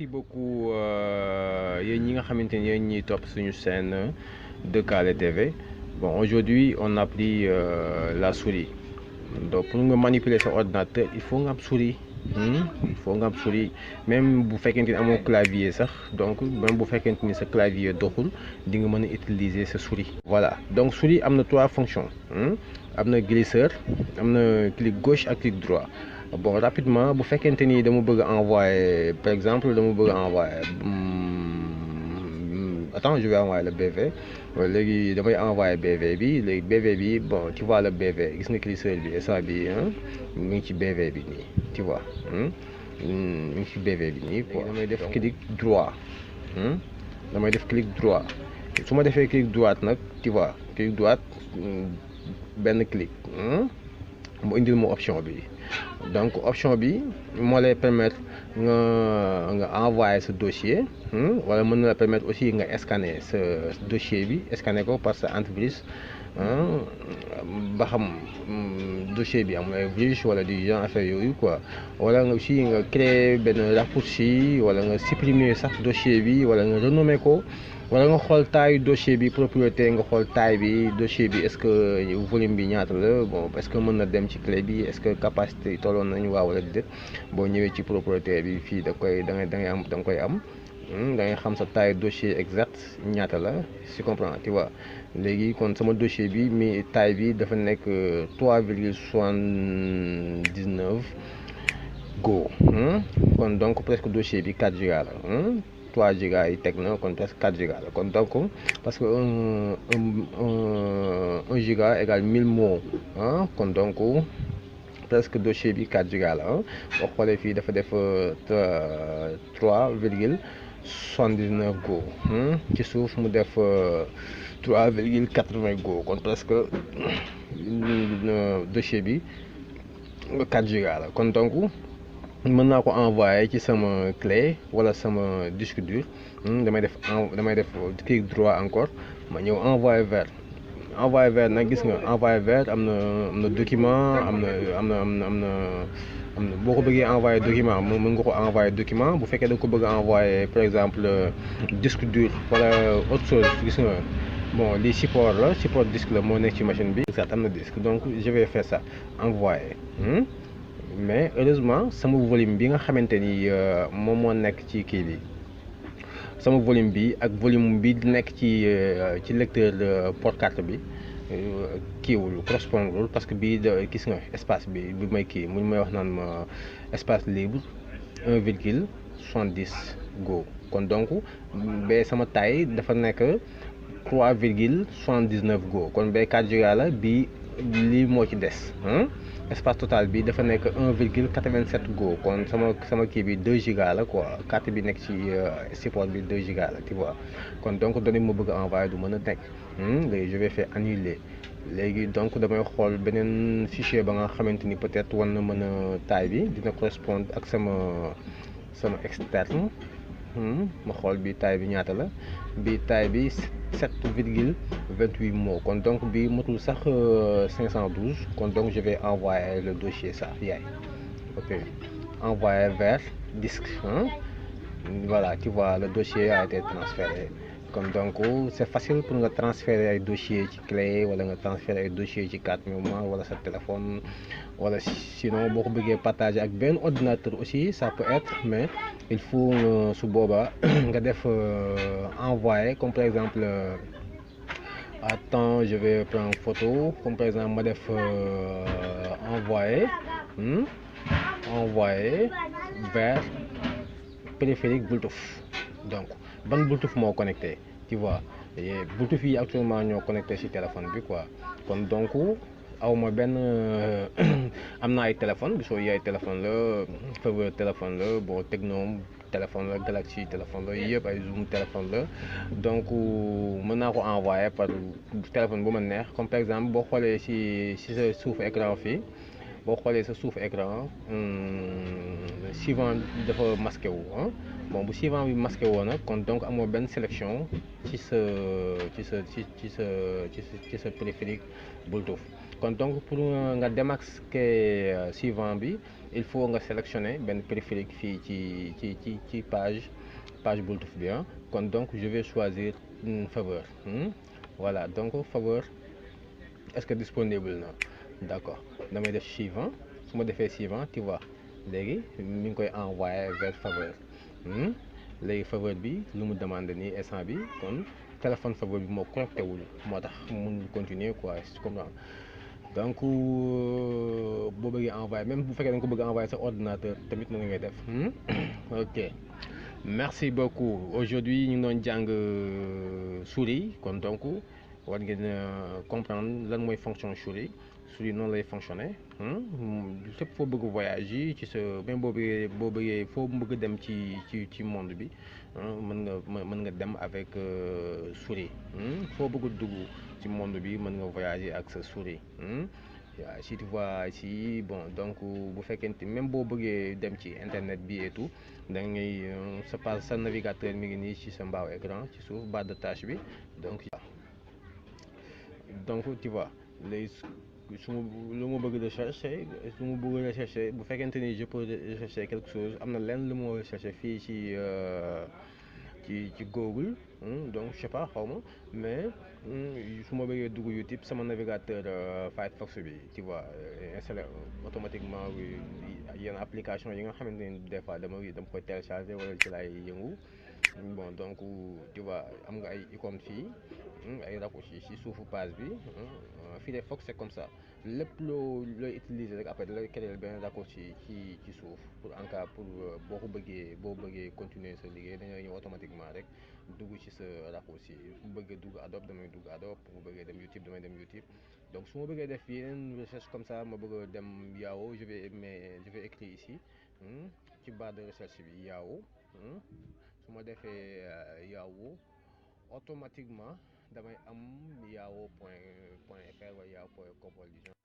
merci beaucoup yéen ñi nga xamante ni yéen ñiy topp suñu chaîne 2KD TV. Bon, aujourd'hui on a pris la souris. Donc pour nga manipuler sa ordinateur il faut nga am souris. Il faut nga am souris même bu fekkente ni amoo clavier sax, donc même bu fekkente ni sa clavier doxul di nga mën a utiliser sa souris. Voilà, donc souris am na 3 fonctions. Am na glisseur, am na clic gauche ak clic droit. Bon, rapidement bu fekkente ni dama bëgg envoyer, par exemple dama bëgg envoyer attends, je vais envoyer le BV. léegi damay envoyer BV bi, léegi BV bi, bon tu vois le BV, gis nga glisseur bi instant bi mu ngi ci BV bi nii, tu vois mu ngi ci BV bi nii quoi. Damay def clic droit, damay def clic droit. Su ma defee clic droite nag, tu vois clic droite, benn clic mu indil ma option bi. Donc option bi moo lay permettre nga envoyer ce dossier, wala mën na la permettre aussi nga scanner ce dossier bi, scanner ko par sa antivirus, ba xam dossier bi amul ay virus wala du genre affaire yooyu quoi. Wala nga aussi nga créer benn raccourci, wala nga supprimer sax dossier bi, wala nga renommer ko, wala nga xool taille dossier bi, propriété nga xool taille bi dossier bi, est-ce que volume bi ñaata la, bon est-ce que mën na dem ci clé bi, est-ce que capacité tolloon nañu waaw wala déet. boo ñëwee ci propriété bi fii da nga koy am da ngay xam sa taille dossier exact ñaata la, si comprends, tu vois. léegi kon sama dossier bi mi taille bi dafa nekk 3,79 Go. Kon donc presque dossier bi 4 giga la. 3 giga yi teg na, kon presque 4 giga la. Kon donc parce que 1 giga égale 1000 mots, kon donc presque dossier bi 4 giga la. boo xoolee fii dafa def 3,79 Go. ci suuf mu def 3,80 Go, kon presque dossier bi 4 giga la. kon donc mën naa ko envoyer ci sama clé wala sama disque dur. damay def clic droit encore, ma ñëw envoyer vers. Nag gis nga envoyer vers am na document, am na boo ko bëggee envoyer document mën nga ko envoyer document. bu fekkee da nga ko bëgg envoyer par exemple disque dur wala autre chose, gis nga bon lii support disque la moo nekk ci machine bi, exact am na disque. Donc je vais faire ça, envoyer. Mais heureusement sama volume bi nga xamante ni moom moo nekk ci kii bi, sama volume bi ak volume bi nekk ci lecteur port carte bi kiiwul, correspondul, parce que bii gis nga espace bi may kii mu may wax naan ma espace libre 1,70 Go. kon donc ba sama taille dafa nekk 3,79 Go, kon ba 4 giga la, bii lii moo ci des. Espace total bi dafa nekk 1,87 Go, kon sama kii bi 2 giga la quoi. carte bi nekk ci support bi 2 giga la, tu vois. kon donc données ma bëgg a envoyer du mën a nekk. léegi je vais faire annuler. léegi donc damay xool beneen fichier ba nga xamante ni peut-être war na mën a taille bi dina correspondre ak sama externe. ma xool bi taille bi ñaata la, bi taille bi 7,28 mots, kon donc bi motul sax 512. kon donc je vais envoyer le dossier ça yaay. ok, envoyer vers disque. Voilà, tu vois le dossier a été transféré. kon donc c'est facile pour nga transférer ay dossier ci clé, wala nga transférer ay dossier ci carte mémoire wala sa téléphone, wala sinon boo ko bëggee partager ak benn ordinateur aussi ça peut être, mais il faut su boobaa nga def envoyer, comme par exemple attends je vais prendre photo, comme par exemple ma def envoyer vers périphérique Bluetooth. donc ban Bluetooth moo connecté, tu vois. Bluetooth yi actuellement ñoo connecté ci téléphone bi quoi. kon donc awma benn am na ay téléphone, gisoo yi ay téléphone la, Faveur téléphone la, bon Tecno téléphone la, Galaxy téléphone la, yëpp ay Zoom téléphone la. donc mën naa ko envoyer par téléphone bu ma neex. comme par exemple boo xoolee ci sa suufu écran fii boo xoolee sa suuf écran suivant dafa masqué wu bon bu suivant bi masqué woo nag kon donc amoo benn sélection ci sa périphérique Bluetooth kon donc pour nga démasquer suivant bi il faut nga sélectionner benn périphérique fii ci page Bluetooth bi kon donc je vais choisir faveur voilà donc faveur est-ce que disponible na d'accord damay def suivant su ma defee suivant tu vois léegi mi ngi koy envoyé vers faveur léegi faveur bi lu mu demande nii instant bi kon téléphone faveur bi moo connecté wul moo tax mun continuer quoi comme ça donc boo bëggee envoyé même bu fekkee da nga ko bëgg envoyé sa ordinateur tamit noonu ngay def ok merci beaucoup aujourd'hui ñu ngi doon jàng souris kon donc war ngeen comprendre lan mooy fonction souris noonu lay fonctionner fépp foo bëgg voyage yi ci sa même boo bëggee foo bëgg dem ci monde bi mën nga dem avec souris foo bëgg dugg ci monde bi mën nga voyager ak sa souris si tu vois ici bon donc bu fekkente même boo bëggee dem ci internet bi et tout da ngay sa navigateur mi ngi nii ci sa mbaaw écran ci suuf barre de tâche bi donc tu vois léegi lu ma bëgg rechercher bu fekkente ni je peux rechercher quelque chose am na lenn lu ma rechercher fii ci Google donc je sais pas xaw ma mais su ma bëggee dugg YouTube sama navigateur Firefox bi tu vois installé automatiquement yenn application yi nga xamante ne des fois dama koy télécharger wala ci laay yëngu bon donc tu vois am nga ay icône fii ay raccourcis ci suufu page bi Firefox c'est comme ça lépp looy utiliser rek après da lay créer benn raccourci ci suuf pour en cas pour boo bëggee continuer sa liggéey da ngay ñëw automatiquement rek dugg ci sa raccourci bu bëggee dugg Adobe damay dugg Adobe bu bëggee dem YouTube damay dem YouTube donc su ma bëggee def yeneen recherche comme ça ma bëgg a dem Yahoo je vais écrire ici ci barre de recherche bi Yahoo su ma defee Yahoo automatiquement damay am yahoo.fr wala yahoo.com